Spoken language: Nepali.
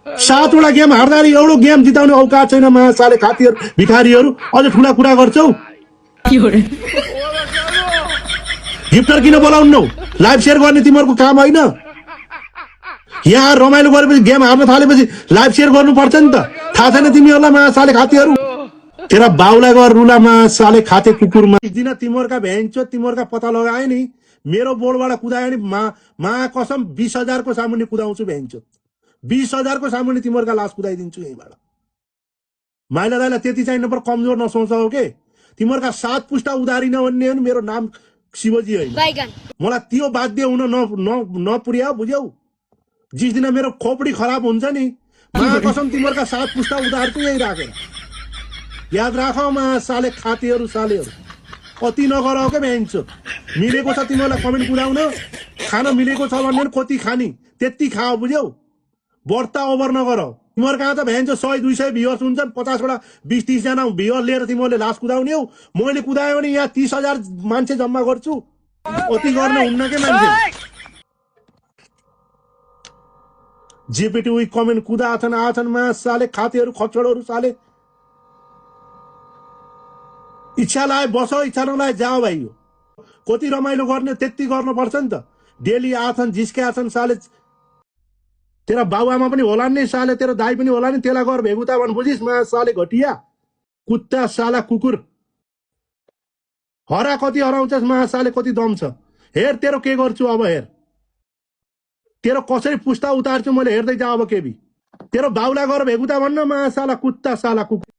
7वटा गेम हार्दा एउटा गेम जिताउने औकात छैन महासाले खातीहरू भिखारीहरू अझ ठुला कुरा गर्छौ गिफ्टर किन बोलाउनु लाइभ सेयर गर्ने तिमीहरूको काम होइन यहाँ रमाइलो गरेपछि गेम हार्न थालेपछि लाइभ सेयर गर्नुपर्छ नि त थाहा छैन तिमीहरूलाई महासाले खातीहरू तेरा बाउलाई गर रुला महासाले खाते कुकुरमा दिन तिमीहरूका भ्याइन्छ तिमीहरूका पत्ता लगाए नि मेरो बोर्डबाट कुदायो नि मा कसम 20,000 को सामुन्ने कुदाउँछु भ्याइन्छ 20,000 को सामुन्ने तिमीहरूका लास कुदाइदिन्छु यहीँबाट माइला दाइलाई त्यति चाहिँ नपर कमजोर नसोचौ के तिमीहरूका 7 पुस्ता उधारी नभन्ने हो नि मेरो नाम शिवजी होइन मलाई त्यो बाध्य हुन नपुर्याऊ बुझ्यौ जिस दिन मेरो खोपडी खराब हुन्छ नि कसम तिमीहरूका 7 पुस्ता उधारको यही राखेर याद राख साले खातीहरू सालेहरू कति नगर के भ्याइन्छ मिलेको छ तिमीहरूलाई कमेन्ट कुदाउन खान मिलेको छ भने कति खानी त्यति खाऊ बुझ्यौ बढ्ता ओभर नगर तिमीहरू कहाँ त भ्याइन्छ 100-200 भ्युअर्स हुन्छन् 50बाट 20-30 जना भ्युअर लिएर तिमीहरूले लास कुदाउने हो मैले कुदायो भने यहाँ 30,000 मान्छे जम्मा गर्छु कति गर्न हुन्न के मान्छे जेपेटी उही कमेन्ट कुदाछन् आछन् साले खातीहरू खच्चडहरू साले इच्छा लाए बस इच्छा नलाए जाओ भाइ हो कति रमाइलो गर्ने त्यति गर्नुपर्छ नि त डेली आछन् झिस्क्याछन् साले तेरा बाबुआमा पनि होला नि साले तेरो दाइ पनि होला नि त्यसलाई गर भेगुता भन् बुझिस् साले घटिया कुत्ता साला कुकुर हरा कति हराउँछस् साले कति दम छ हेर तेरो के गर्छु अब हेर तेरो कसरी पुस्ता उतार्छु मैले हेर्दै जा अब केबी तेरो बाउलाई गर भेगुता भन्न साला कुत्ता साला कुकुर